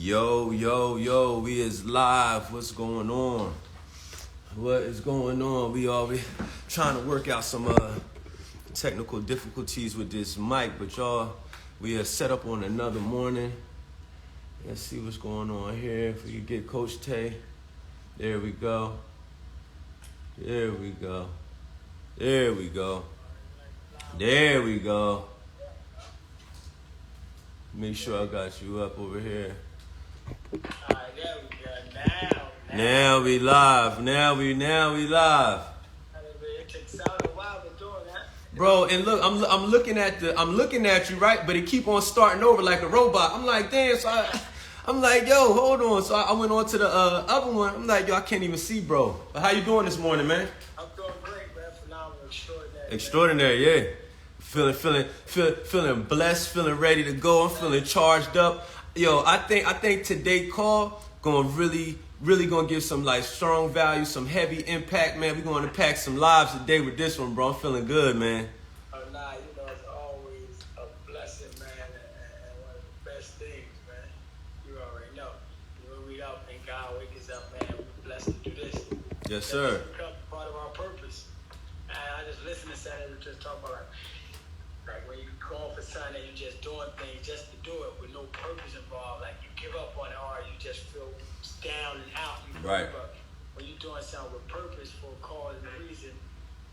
Yo, yo, yo, we is live. What's going on? What is going on? We trying to work out some technical difficulties with this mic, but y'all, we are set up on another morning. Let's see what's going on here. If we can get Coach Tay. There we go. There we go. There we go. There we go. Make sure I got you up over here. Alright, there we go. Now we live. Now we live. It takes a while to doing that. Bro, and look, I'm looking at you, right? But it keep on starting over like a robot. I'm like, damn. So I'm like, yo, hold on. So I went on to the other one. I'm like, yo, I can't even see, bro. But how you doing this morning, man? I'm doing great, man. Phenomenal, extraordinary. Extraordinary, yeah. Feeling blessed, feeling ready to go. I'm feeling charged up. Yo, I think today call gonna really gonna give some like strong value, some heavy impact, man. We're gonna impact some lives today with this one, bro. I'm feeling good, man. Oh, nah, it's always a blessing, man, and one of the best things, man. You already know. When we up and God wakes us up, man, we're blessed to do this. Yes, sir. It's become part of our purpose. And I just listen to Senator just talk about like when you call for something and you're just doing things just to do it with no purpose involved, like you give up on it or you just feel down and out. Right. But when you're doing something with purpose for a cause and a reason,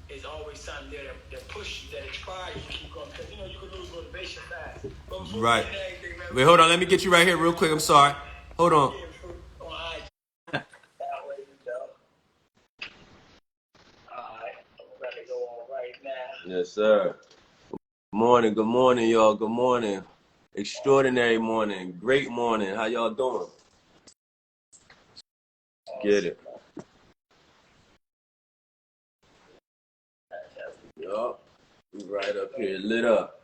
there's always something there that pushes you, that inspires you to keep going. Because you can lose motivation fast. Right. Wait, hold on. Let me get you right here real quick. I'm sorry. Hold on. That way you go. Alright, I'm gonna go on right now. Yes, sir. Good morning, y'all. Good morning. Extraordinary morning. Great morning. How y'all doing? Get it. Yup. We right up here, lit up.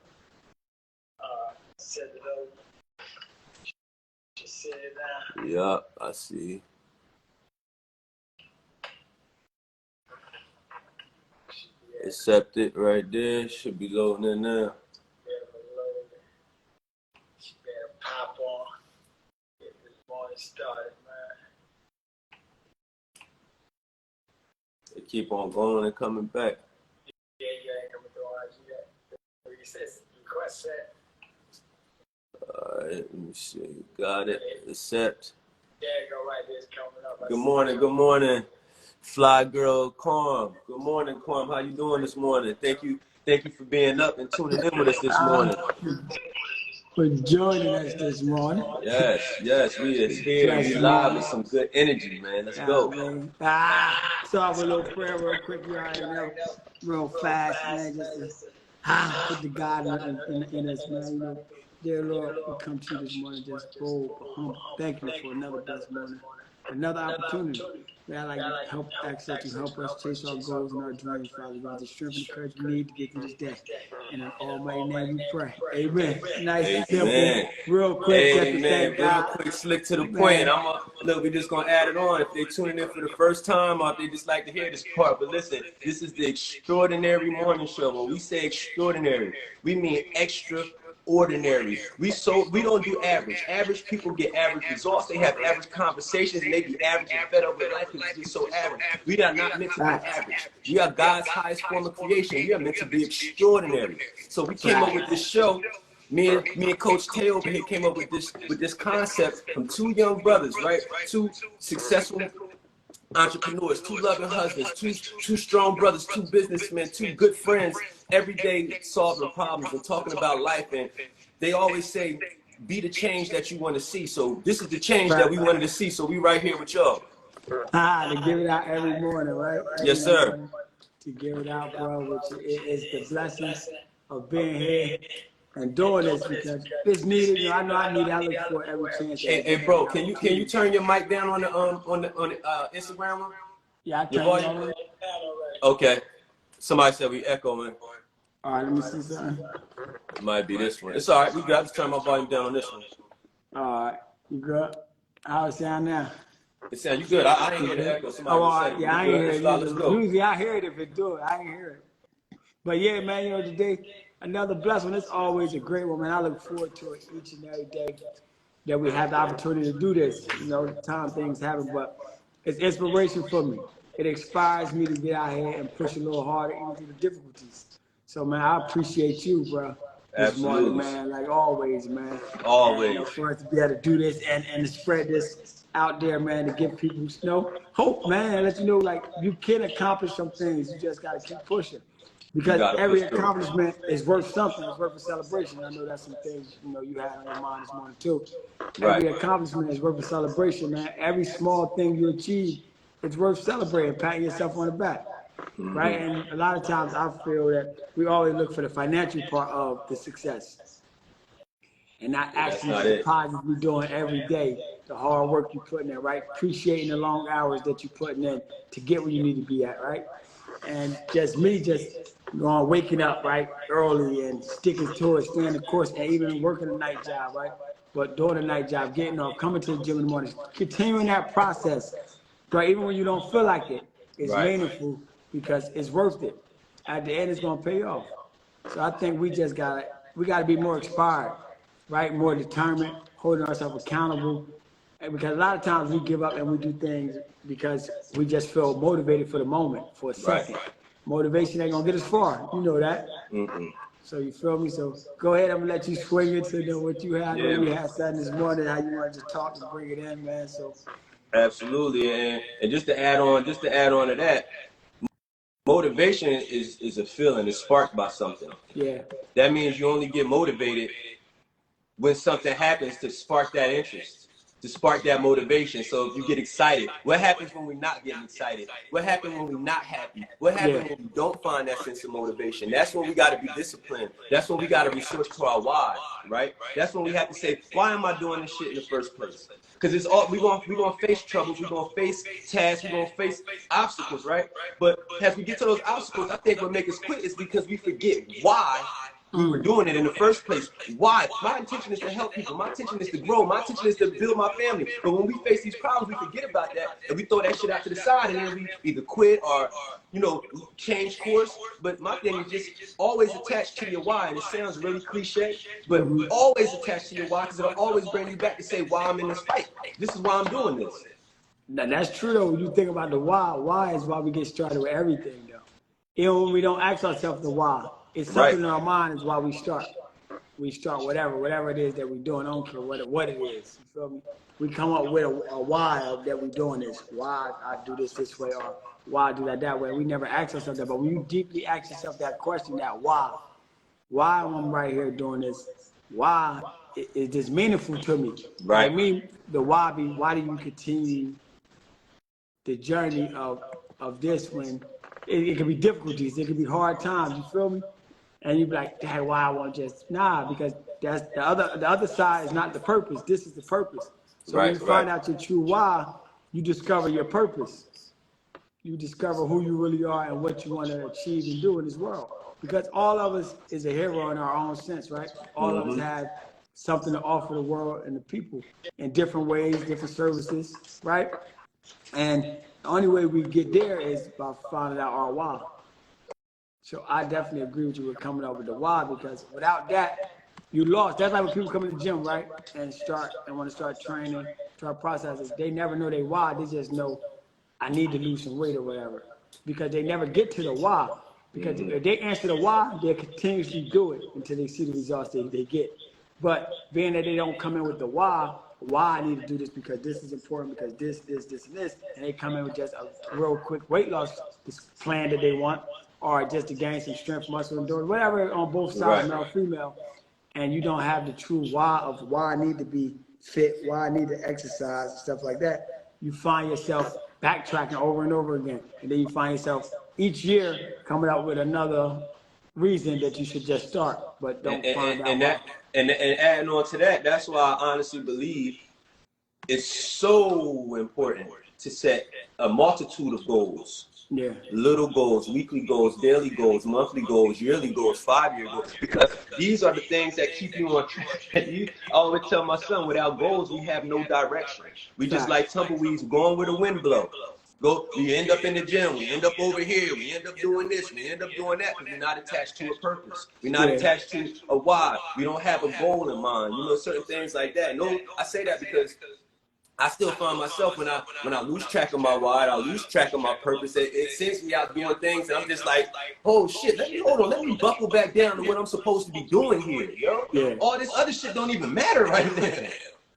Set it over. Just sit it down. Yup, I see. Accept it right there. Should be loading in now. She better pop on. Get this morning started, man. They keep on going and coming back. Yeah, you ain't coming through on yet. He says, request set. Alright, let me see. Got it. Accept. There you go, right there. It's coming up. Good morning. Fly girl Quam. Good morning, Quam. How you doing this morning? Thank you for being up and tuning in with us this morning. For joining us this morning. Yes, we is here. We live with some good energy, man. Let's go. Start with a little prayer real quick. You already know, real fast, man. Just to put the God in us, man. Dear Lord, we come to you this morning just bold, humble. Thank you for another blessed morning, another opportunity. Man, I like help access to help us chase our goals and our dreams, Father. Give us the strength and courage we need to get through this day. In an almighty name we pray. Amen. Nice, simple, real quick. Amen. Real quick, slick to the point. And look, we're just gonna add it on. If they're tuning in for the first time, or if they just like to hear this part. But listen, this is the Extraordinary Morning Show. When we say extraordinary, we mean extraordinary. We don't do average. Average people get average results. They have average conversations, and they be average and fed up with life because it's just so average. We are not meant to be average. We are God's highest form of creation. We are meant to be extraordinary. So we came up with this show. Me and Coach Tay over here came up with this concept from two young brothers, right? Two successful entrepreneurs, two loving husbands, two strong brothers, two businessmen, two good friends, every day solving problems and talking about life. And they always say, be the change that you want to see. So this is the change that we wanted to see. So we right here with y'all. To give it out every morning, right? Yes, sir. To give it out, bro, which is the blessings of being here and doing this because it's needed. I know I need it. I look for every chance. Hey, bro, can you turn your mic down on the Instagram one? Yeah, I can. Okay. Somebody said we echo, man. All right, let me see something. It might be this one. It's all right. We got to turn my volume down on this one. All right, you good? How it sound now? It sound you good. I ain't hear the echo. Somebody yeah, I ain't hear it. Let's go. Usually I hear it if it do it. I ain't hear it. But yeah, man, today another blessed one. It's always a great one, man. I look forward to it each and every day. that we have the opportunity to do this. You know, the time things happen, but it's inspiration for me. It inspires me to get out here and push a little harder even through the difficulties. So, man, I appreciate you, bro, this morning, Absolutely. man, like always, man. Always. And, you know, for us to be able to do this and to spread this out there, man, to give people, you know, hope, man, let you know, like, you can accomplish some things. You just got to keep pushing. Because every accomplishment is worth something. It's worth a celebration. I know that's some things, you know, you had on your mind this morning, too. Every accomplishment is worth a celebration, man. Every small thing you achieve, it's worth celebrating, patting yourself on the back. Right? And a lot of times I feel that we always look for the financial part of the success and not actually the positive you're doing every day, the hard work you're putting in, right? Appreciating the long hours that you're putting in to get where you need to be at, right? And just me going, waking up, right, early and sticking to it, staying the course, and even working a night job, right? But doing a night job, getting up, coming to the gym in the morning, continuing that process, right? Even when you don't feel like it, it's meaningful because it's worth it. At the end, it's gonna pay off. So I think we gotta be more inspired, right? More determined, holding ourselves accountable. And because a lot of times we give up and we do things because we just feel motivated for the moment, for a second. Motivation ain't gonna get us far. You know that. So you feel me? So go ahead. I'm gonna let you swing into what you had. Yeah. We had something this morning. How you wanted to talk and bring it in, man. So absolutely, and just to add on to that, motivation is a feeling. It's sparked by something. Yeah. That means you only get motivated when something happens to spark that interest, to spark that motivation. So if you get excited, what happens when we're not getting excited? What happens when we're not happy? What happens when we don't find that sense of motivation? That's when we got to be disciplined. That's when we got to resort to our why, right? That's when we have to say, why am I doing this shit in the first place? Because it's all we're gonna face troubles, we're gonna face tasks, we're gonna face obstacles, right? But as we get to those obstacles, I think what makes us quit is because we forget why we were doing it in the first place. Why? My intention is to help people. My intention is to grow. My intention is to build my family. But when we face these problems, we forget about that and we throw that shit out to the side and then we either quit or, you know, change course. But my thing is just always attached to your why. And it sounds really cliche, but always attached to your why because it'll always bring you back to say why I'm in this fight. This is why I'm doing this. Now, that's true though. When you think about the why is why we get started with everything though. Even when we don't ask ourselves the why. It's something in our mind is why we start. We start whatever it is that we're doing. I don't care what it is. You feel me? We come up with a why of that we're doing this. Why I do this way or why I do that way. We never ask ourselves that. But when you deeply ask yourself that question, that why am I right here doing this? Why is this meaningful to me? Right. I mean, the why do you continue the journey of this when it can be difficulties, it can be hard times, you feel me? And you be like, hey, why I want just because that's the other side is not the purpose. This is the purpose. So when you find out your true why, you discover your purpose. You discover who you really are and what you want to achieve and do in this world. Because all of us is a hero in our own sense, right? All of us have something to offer the world and the people in different ways, different services, right? And the only way we get there is by finding out our why. So I definitely agree with you with coming up with the why because without that, you lost. That's like when people come to the gym, right? And want to start training, start processing. They never know their why. They just know I need to lose some weight or whatever. Because they never get to the why. Because if they answer the why, they'll continuously do it until they see the results they get. But being that they don't come in with the why I need to do this because this is important, because this, and this, and they come in with just a real quick weight loss plan that they want, or just to gain some strength, muscle, endurance, whatever on both sides, male, female, and you don't have the true why of why I need to be fit, why I need to exercise, and stuff like that, you find yourself backtracking over and over again. And then you find yourself each year coming up with another reason that you should just start, but don't find out why. And adding on to that, that's why I honestly believe it's so important to set a multitude of goals. Yeah. Little goals, weekly goals, daily goals, monthly goals, yearly goals, 5-year goals, because these are the things that keep you on track. I always tell my son, without goals, we have no direction. We just like tumbleweeds going where the wind blows. We end up in the gym, we end up over here, we end up doing this, we end up doing that, because we're not attached to a purpose. We're not attached to a why. We don't have a goal in mind. You know, certain things like that. No, I say that because I still find myself when I lose track of my why, I lose track of my purpose. It sends me out doing things, and I'm just like, oh shit, let me buckle back down to what I'm supposed to be doing here, yo. Yeah. All this other shit don't even matter right now.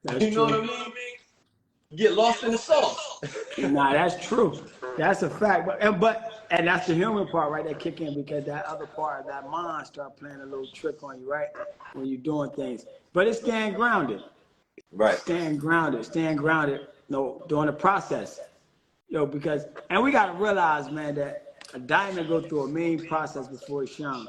That's you know true. what I mean? Get lost in the sauce. Nah, that's true. That's a fact. And that's the human part, right? That kick in, because that other part of that mind start playing a little trick on you, right? When you're doing things. But it's staying grounded. Right. Staying grounded, during the process. Because, and we got to realize, man, that a diamond go through a main process before it shine.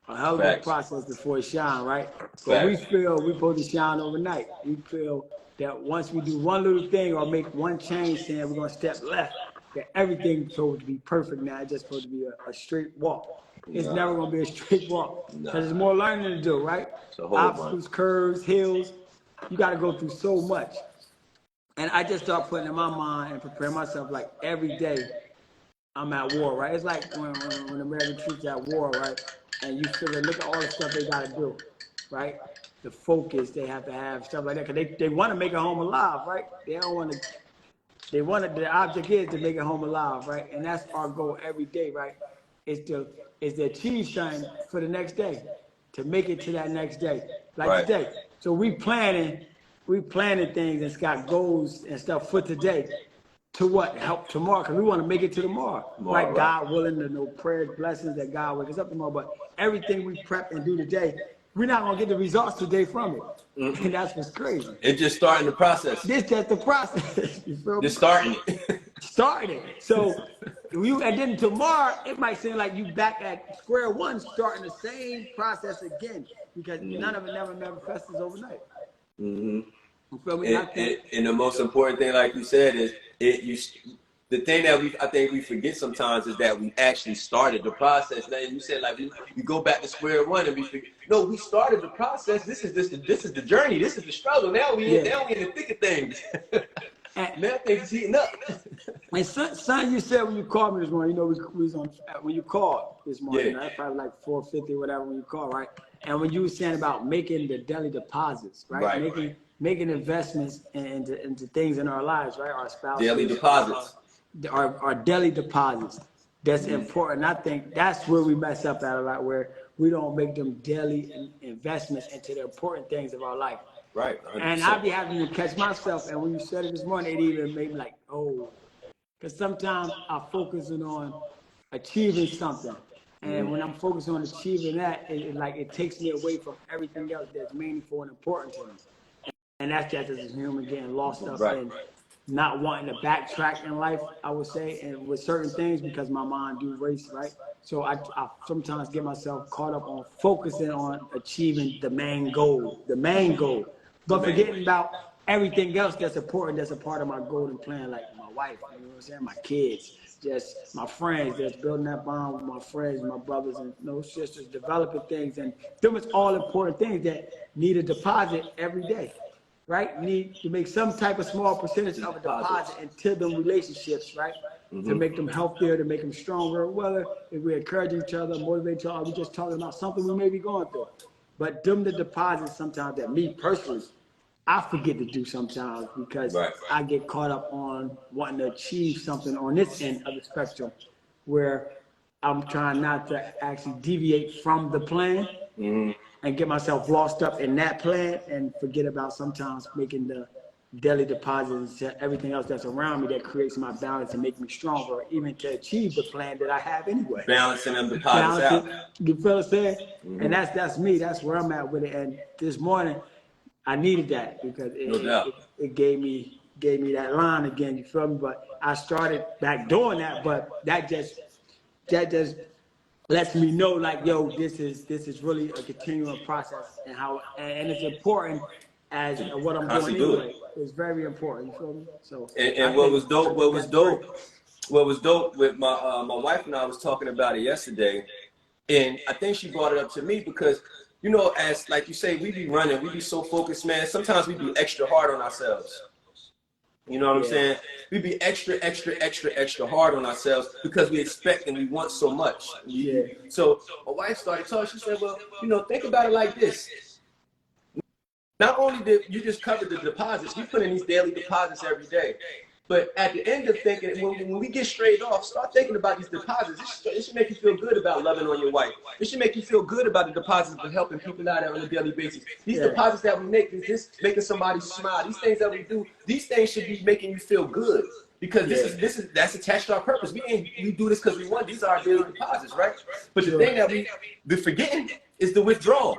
A hell of a process before it shine, right? But we feel we're supposed to shine overnight. We feel that once we do one little thing or make one change, saying we're going to step left, that everything's supposed to be perfect now. It's just supposed to be a straight walk. It's never going to be a straight walk. Because there's more learning to do, right? Obstacles, curves, hills. You got to go through so much. And I just start putting in my mind and preparing myself like every day I'm at war, right? It's like when American troops at war, right? And you figure, look at all the stuff they got to do, right? The focus they have to have, stuff like that. Because they want to make it home alive, right? They don't want to, the object is to make it home alive, right? And that's our goal every day, right? Is to achieve something for the next day, to make it to that next day, like today. So we planning things and got goals and stuff for today. To what? Help tomorrow, because we want to make it to tomorrow. Right? God willing, to know prayers, blessings that God wakes us up tomorrow. But everything we prep and do today, we're not going to get the results today from it. And that's what's crazy. It's just starting the process. This just the process. You feel me? Just starting it. Starting it. So, and then tomorrow, it might seem like you back at square one, starting the same process again. Because none of it never manifests overnight. Mm-hmm. You feel me? And the most important thing, like you said, is the thing that I think we forget sometimes is that we actually started the process. Now you said like you go back to square one and we forget. No, we started the process. This is the journey. This is the struggle. Now we in the thick of things. Now things heating up. And son, you said when you called me this morning, we was on when you called this morning, right? Probably like 4:50 or whatever when you called, right? And when you were saying about making the daily deposits, right? Making investments into things in our lives, right? Our spouses. Daily deposits. Our daily deposits. That's important. I think that's where we mess up at a lot, where we don't make them daily investments into the important things of our life. Right. 100%. And I be having to catch myself, and when you said it this morning, it even made me like, oh, because sometimes I'm focusing on achieving something. And when I'm focused on achieving that, it takes me away from everything else that's meaningful and important to me. And that's just as a human getting lost up and not wanting to backtrack in life, I would say, and with certain things because my mind do race, right? So I sometimes get myself caught up on focusing on achieving the main goal, but forgetting about everything else that's important, that's a part of my golden plan, like my wife, you know what I'm saying, my kids, just my friends, just building that bond with my friends, my brothers and sisters, developing things, and them is all important things that need a deposit every day. Right? You need to make some type of small percentage of a deposit into them relationships, right? To make them healthier, to make them stronger. Whether if we encourage each other, motivate each other, we're just talking about something we may be going through. But them the deposits sometimes that me personally, I forget to do sometimes because I get caught up on wanting to achieve something on this end of the spectrum where I'm trying not to actually deviate from the plan. And get myself lost up in that plan and forget about sometimes making the daily deposits to everything else that's around me that creates my balance and make me stronger, even to achieve the plan that I have anyway. Balancing them deposits out. You feel what I'm saying? And that's me. That's where I'm at with it. And this morning, I needed that because it gave me that line again. You feel me? But I started back doing that, but that just lets me know, like, yo, this is really a continuing process, and it's important as what I'm doing anyway. It's very important. You feel me? So and what was dope with my wife and I was talking about it yesterday, and I think she brought it up to me because as like you say, we be running, we be so focused, man. Sometimes we be extra hard on ourselves. You know what I'm Yeah. saying? We be extra hard on ourselves because we expect and we want so much. Yeah. So my wife started talking. She said, well, you know, think about it like this. Not only did you just cover the deposits, we put in these daily deposits every day. But at the end of thinking, when we get straight off, start thinking about these deposits. It should make you feel good about loving on your wife. It should make you feel good about the deposits of helping people out on a daily basis. These deposits that we make, is this making somebody smile? These things that we do, these things should be making you feel good. Because that's attached to our purpose. We do this because we want. These are our daily deposits, right? But the thing that we're forgetting is the withdrawal.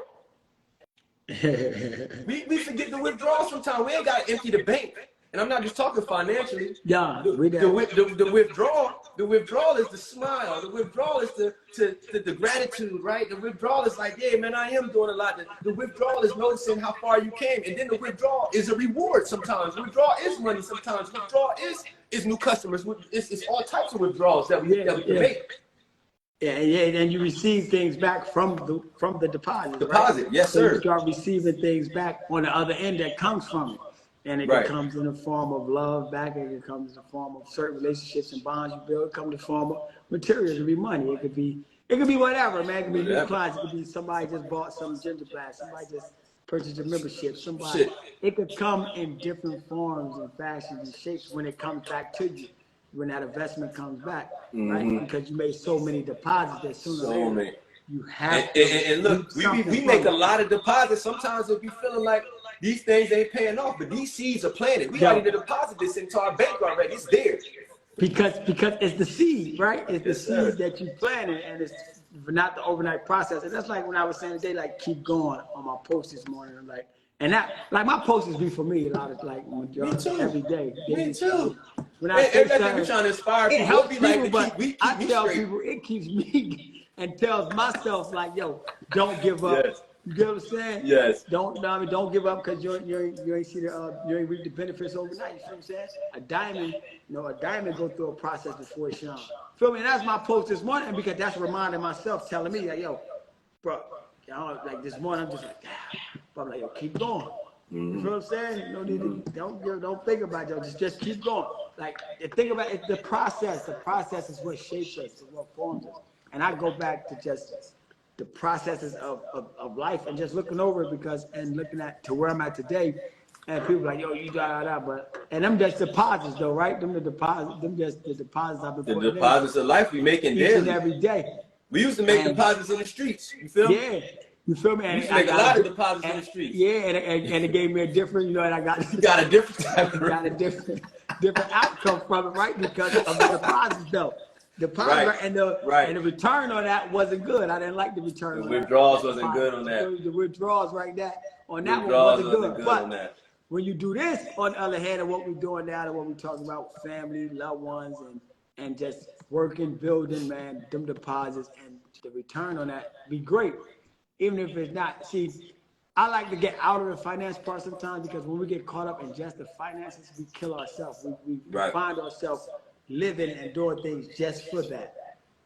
we forget the withdrawal sometimes. We ain't got to empty the bank. And I'm not just talking financially. Yeah, the withdrawal is the smile. The withdrawal is the gratitude, right? The withdrawal is like, yeah, man, I am doing a lot. The withdrawal is noticing how far you came. And then the withdrawal is a reward sometimes. The withdrawal is money sometimes. The withdrawal is new customers. It's all types of withdrawals that we can make. Yeah, and you receive things back from the deposit. Deposit, right? Yes, so sir. You start receiving things back on the other end that comes from it. And it comes in the form of love back, it comes in the form of certain relationships and bonds you build. It comes in the form of materials. It could be money. It could be whatever, man. It could be new clients. It could be somebody just bought some gingerbread. Somebody just purchased a membership. It could come in different forms and fashions and shapes when it comes back to you, when that investment comes back, right? Because you made so many deposits that sooner or later you have to. And look, we make a lot of deposits. Sometimes if you feeling like these things ain't paying off, but these seeds are planted. We already deposit this into our bank already. It's there. Because it's the seed, right? It's the seed that you planted, and it's not the overnight process. And that's like when I was saying today, like, keep going on my post this morning. I'm like, and that, like, my posts be for me a lot of, like, every day. Me too. When I say we're trying to inspire people. It helps people, like but I tell straight. people, it keeps me and tells myself, like, yo, don't give up. Yes. You get what I'm saying? Yes. Don't give up because you ain't see you ain't reap the benefits overnight. You feel what I'm saying? A diamond go through a process before it shines. Feel me? And that's my post this morning, because that's reminding myself, telling me, like, yo, bro, like this morning I'm just like, but I'm like, yo, keep going. You feel what I'm saying? No need to, don't think about it, just keep going. Like, think about it, the process. The process is what shapes us, is what forms us. And I go back to just the processes of life and just looking over it and looking at to where I'm at today, and people like, yo, you and them just deposits though, right? Them just the deposits I've been putting in. The deposits of life we making each daily. And every day. We used to make deposits in the streets. You feel me? Yeah. You feel me? We used to make a lot of deposits in the streets. Yeah, and it gave me a different, and I got a different type of got a different outcome from it, right? Because of the deposits though. And the return on that wasn't good. I didn't like the return. The withdrawals wasn't good on that. The withdrawals on that one wasn't good. But when you do this, on the other hand, of what we're doing now, and what we're talking about, family, loved ones, and just working, building, man, them deposits, and the return on that be great. Even if it's not. See, I like to get out of the finance part sometimes, because when we get caught up in just the finances, we kill ourselves. We find ourselves living and doing things just for that.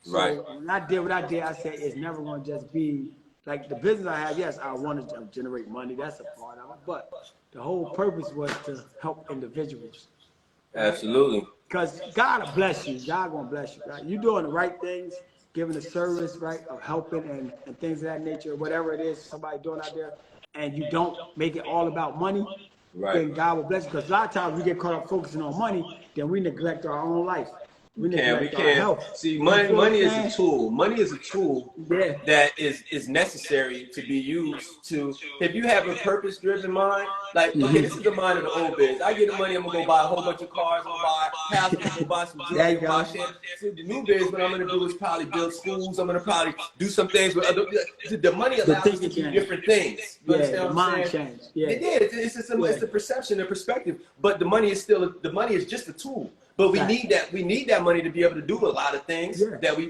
So when I did what I did, I said it's never going to just be like the business I have. Yes, I want to generate money. That's a part of it. But the whole purpose was to help individuals. Absolutely. Because God will bless you. God going to bless you. Right? You're doing the right things, giving the service, right, of helping and things of that nature, whatever it is somebody doing out there, and you don't make it all about money, then God will bless you. Because a lot of times we get caught up focusing on money, then we neglect our own life. We neglect our health. See, money is a tool. Money is a tool that is necessary to be used to. If you have a purpose-driven mind, like, okay, this is the mind of the old biz. I get the money, I'm gonna go buy a whole bunch of cars, I'm gonna buy houses, I'm gonna buy some jewelry, buy shit. So the new biz, what I'm gonna do is probably build schools. I'm gonna probably do some things with other. The money allows us to do different things. You understand what I'm saying? It's the perception, the perspective. But the money is just a tool. But we need that money to be able to do a lot of things that we.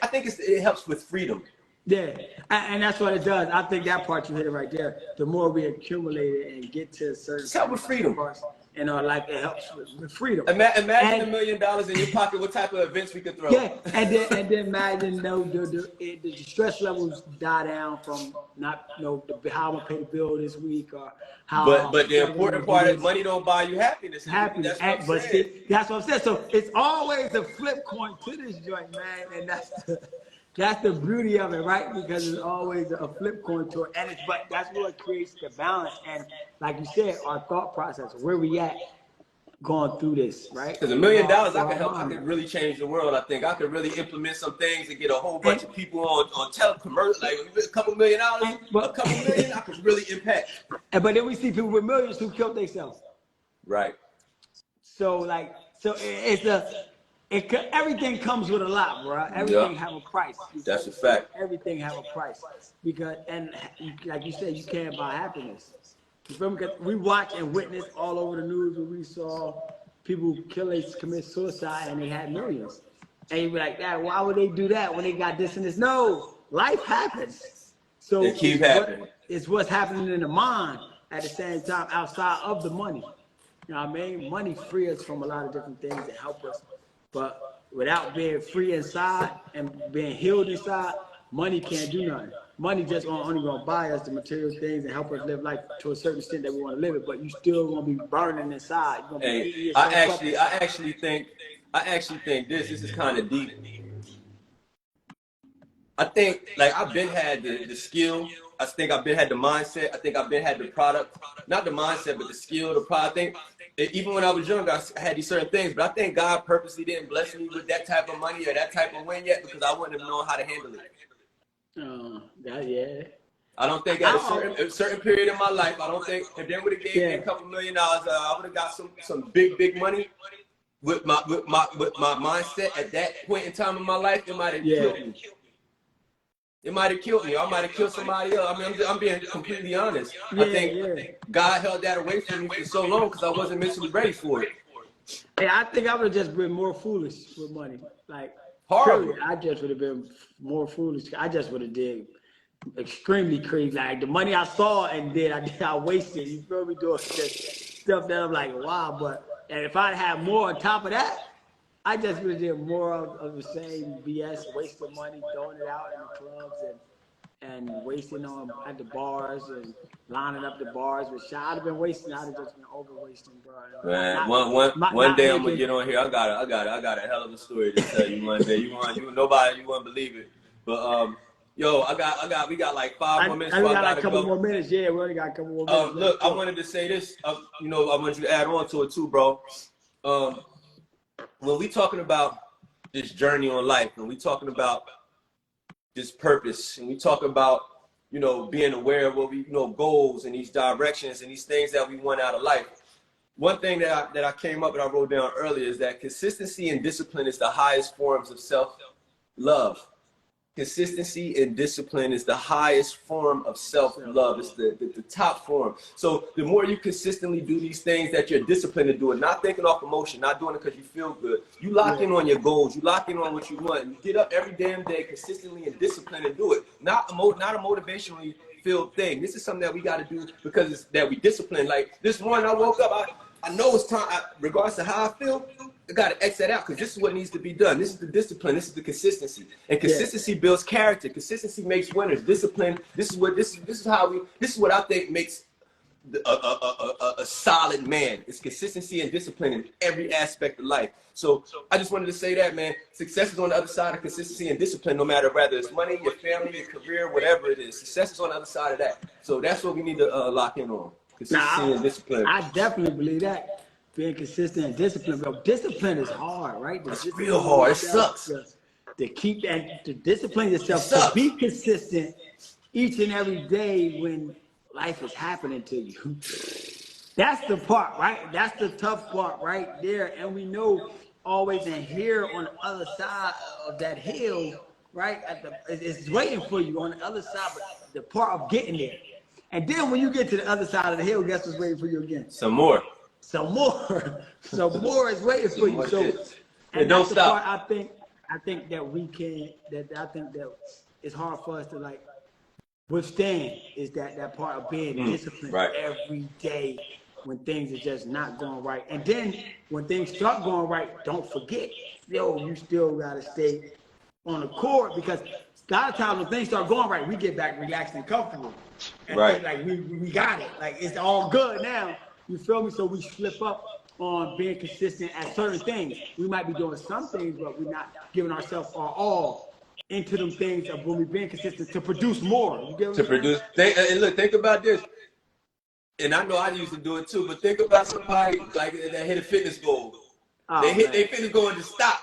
I think it helps with freedom. Yeah, and that's what it does. I think that part you hit it right there. The more we accumulate it and get to certain help with freedom. Parts, like it helps with freedom. Imagine $1 million in your pocket. What type of events we could throw? Yeah, and then imagine the stress levels die down from not how I'm gonna pay the bill this week or how. But the important part is money don't buy you happiness. Happiness, That's what I'm saying. that's what I'm saying. So it's always a flip coin to this joint, man, and that's the beauty of it, right? Because it's always a flip coin to it, and but that's what creates the balance. And like you said, our thought process, where we at, going through this, right? Because $1 million, I could help. I could really change the world. I think I could really implement some things and get a whole bunch of people on telecommercial, like a couple $1 million, a couple million. I could really impact. But then we see people with millions who killed themselves. Right. So everything comes with a lot, bro. Everything have a price. That's a fact. Everything have a price because, and like you said, you can't buy happiness. We watch and witness all over the news where we saw people commit suicide and they had millions. And you be like, "That why would they do that when they got this and this?" No, life happens. So it keep happening. It's what's happening in the mind at the same time outside of the money. You know what I mean? Money frees us from a lot of different things and help us. But without being free inside and being healed inside, money can't do nothing. Money just only gonna buy us the material things and help us live life to a certain extent that we want to live it. But you still gonna be burning inside. Hey, I actually think this is kind of deep. I think like I've been had the skill. I think I've been had the mindset. I think I've been had the product, not the mindset, but the skill, the product. I think even when I was younger, I had these certain things, but I think God purposely didn't bless me with that type of money or that type of win yet because I wouldn't have known how to handle it. Yeah. I don't think at a certain period in my life, I don't think if they would have gave me a couple $1 million, I would have got some big money with my mindset at that point in time in my life. It might have killed me. It might have killed me. I might have killed somebody else. I mean, I'm being completely honest. I think God held that away from me for so long because I wasn't mentally ready for it. Hey, I think I would have just been more foolish with money. Like, horrible. I just would have been more foolish. I just would have did extremely crazy. Like the money I saw and did, I wasted. You feel me? Doing stuff that I'm like, wow. And if I had more on top of that, I just would have did more of the same BS, wasting money, throwing it out in the clubs and wasting on at the bars and lining up the bars with shit. I'd have been wasting. I'd have just been over wasting, bro. Man, one day I'm gonna get on here. I got a hell of a story to tell you one day. You won't believe it. But yo, we got like 5 more minutes. We got like a couple more minutes. Yeah, we only got a couple more minutes. Look, I wanted to say this. I want you to add on to it too, bro. When we talking about this journey on life, and we talking about this purpose, and we talk about, being aware of what we, goals and these directions and these things that we want out of life. One thing that I came up and I wrote down earlier is that consistency and discipline is the highest forms of self-love. Consistency and discipline is the highest form of self-love. It's the top form. So the more you consistently do these things that you're disciplined to do it, not thinking off emotion, not doing it because you feel good. You lock in on your goals. You lock in on what you want. You get up every damn day consistently and disciplined and do it. Not a motivationally filled thing. This is something that we got to do because it's that we discipline. Like this morning I woke up, I know it's time, regardless of how I feel, I got to X that out because this is what needs to be done. This is the discipline. This is the consistency. And consistency builds character. Consistency makes winners. Discipline, this is what I think makes a solid man. It's consistency and discipline in every aspect of life. So I just wanted to say that, man. Success is on the other side of consistency and discipline, no matter whether it's money, your family, your career, whatever it is. Success is on the other side of that. So that's what we need to lock in on. Consistency and discipline. I definitely believe that. Being consistent and disciplined, but discipline is hard, right? It's real hard. It sucks. To keep and to discipline yourself to be consistent each and every day when life is happening to you. That's the part, right? That's the tough part right there. And we know always in here on the other side of that hill, right? It's waiting for you on the other side, but the part of getting there. And then when you get to the other side of the hill, guess what's waiting for you again? Some more. Some more is waiting for you. So, and don't stop. I think that I think that it's hard for us to like withstand is that part of being disciplined every day when things are just not going right. And then when things start going right, don't forget, yo, you still gotta stay on the court, because a lot of times when things start going right, we get back relaxed and comfortable. And Right. think like we got it. Like it's all good now. You feel me? So we slip up on being consistent at certain things. We might be doing some things, but we're not giving ourselves our all into them things of when we're being consistent to produce more. You get what To I'm saying? produce. And look, think about this. And I know I used to do it too, but think about somebody like that hit a fitness goal. Oh, They hit man. their fitness goal and just stop.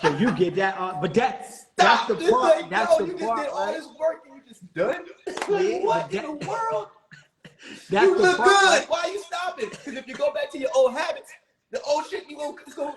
So you get that, but that's Stop. the It's part. like, That's yo, the you just part. did all Right? this work and you just done. Yeah, What but in the world? That's You the look part. good. Right? Why are you stopping? Because if you go back to your old habits, the old shit you gonna go.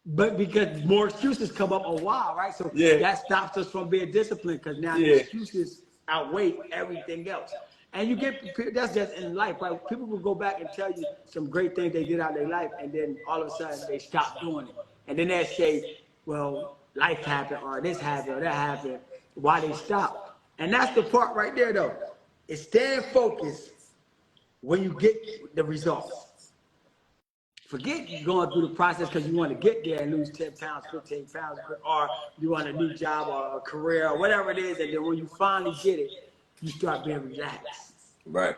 But because more excuses come up a while, right? So Yeah. that stops us from being disciplined, because now the Yeah. excuses outweigh everything else. And you get, that's just in life, right? People will go back and tell you some great things they did out of their life, and then all of a sudden they stop doing it. And then they say, well, life happened, or this happened, or that happened. Why they stop? And that's the part right there, though. It's staying focused when you get the results. Forget going through the process because you want to get there and lose 10 pounds, 15 pounds, or you want a new job or a career or whatever it is. And then when you finally get it, you start being relaxed. Right.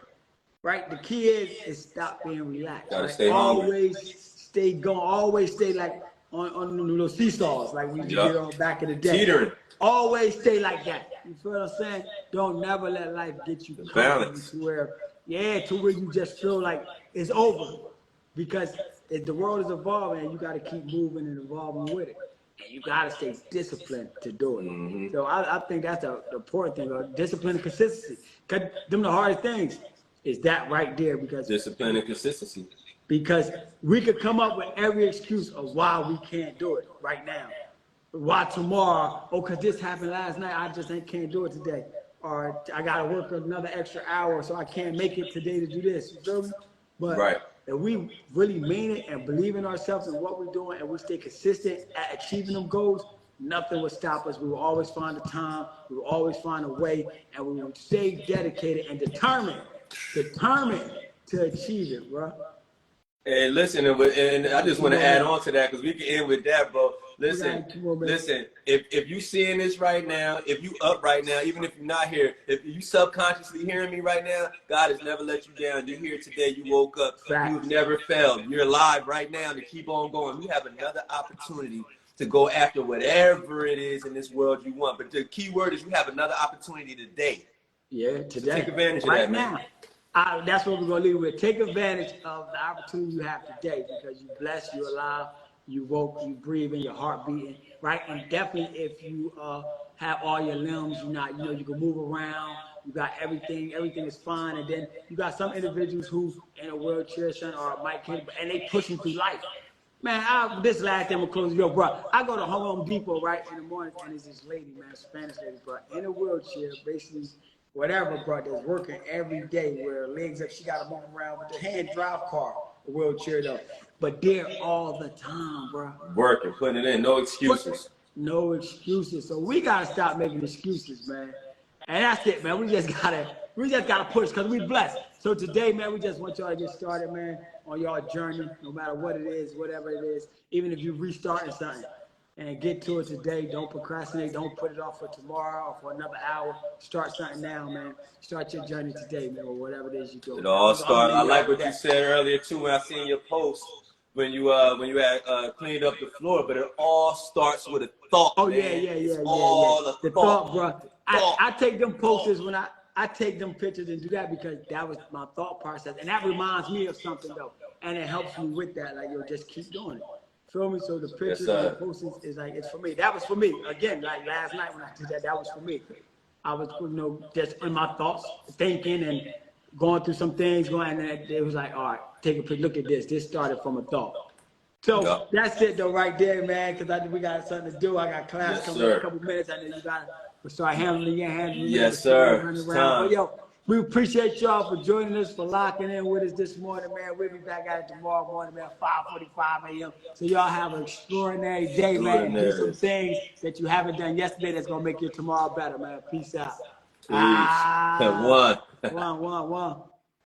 Right? The key is stop being relaxed. Gotta Right? stay hungry. Always stay going. Always stay like on the little seesaws like we used to Yup. get on back in the day. Teetering. Always stay like that. You feel what I'm saying? Don't never let life get you Balance. to where you just feel like it's over. Because if the world is evolving, you got to keep moving and evolving with it. And you got to stay disciplined to do it. Mm-hmm. So I think that's the important thing, discipline and consistency. Because them the hardest things is that right there. Discipline and consistency. Because we could come up with every excuse of why we can't do it right now. Why tomorrow? Oh, because this happened last night, I just can't do it today. Or I got to work another extra hour, so I can't make it today to do this. You feel me? But Right. if we really mean it and believe in ourselves and what we're doing, and we stay consistent at achieving them goals, nothing will stop us. We will always find the time. We will always find a way, and we will stay dedicated and determined to achieve it, bro. And listen, and I just want to add on to that because we can end with that, bro. Listen, if you seeing this right now, if you up right now, even if you're not here, if you subconsciously hearing me right now, God has never let you down. You're here today. You woke up. You've never failed. You're alive right now to keep on going. You have another opportunity to go after whatever it is in this world you want. But the key word is you have another opportunity today. Yeah, today. So take advantage of right that, man. Now. That's what we're going to leave with. Take advantage of the opportunity you have today, because you're blessed, you're alive, you woke, you breathing, your heart beating, right? And definitely if you have all your limbs, you can move around, you got everything is fine. And then you got some individuals who in a wheelchair or might can't, and they pushing through life. Man, this last thing I'm gonna close. Yo, bro, I go to Home Depot, right, in the morning, and there's this lady, man, Spanish lady, bro, in a wheelchair, basically, whatever, bro, that's working every day, where her legs up, she got to move around with the hand drive car, a wheelchair though, but there all the time, bro. Working, putting it in, no excuses. No excuses. So we gotta stop making excuses, man. And that's it, man. We just gotta push, because we blessed. So today, man, we just want y'all to get started, man, on y'all journey, no matter what it is, whatever it is, even if you're restarting something. And get to it today. Don't procrastinate. Don't put it off for tomorrow or for another hour. Start something now, man. Start your journey today, man, or whatever it is you do. It all started. I like what you said earlier too when I seen your post when you had cleaned up the floor. But it all starts with a thought. Oh, man. yeah. The thought, bro. I take them posters when I take them pictures and do that, because that was my thought process, and that reminds me of something though, and it helps me with that. Like, yo, just keep doing it. Feel me? So the pictures and the posters is like, it's for me. That was for me. Again, like last night when I did that was for me. I was, just in my thoughts, thinking and going through some things, and it was like, all right, take a look at this. This started from a thought. So that's it though, right there, man. Because we got something to do. I got class coming in a couple minutes. I know you got to start handling your hands. Yes, sir. But yo, we appreciate y'all for joining us, for locking in with us this morning, man. We'll be back at it tomorrow morning, man, 5:45 a.m. So y'all have an extraordinary day, man. Do some things that you haven't done yesterday that's going to make your tomorrow better, man. Peace out. Peace. One. One.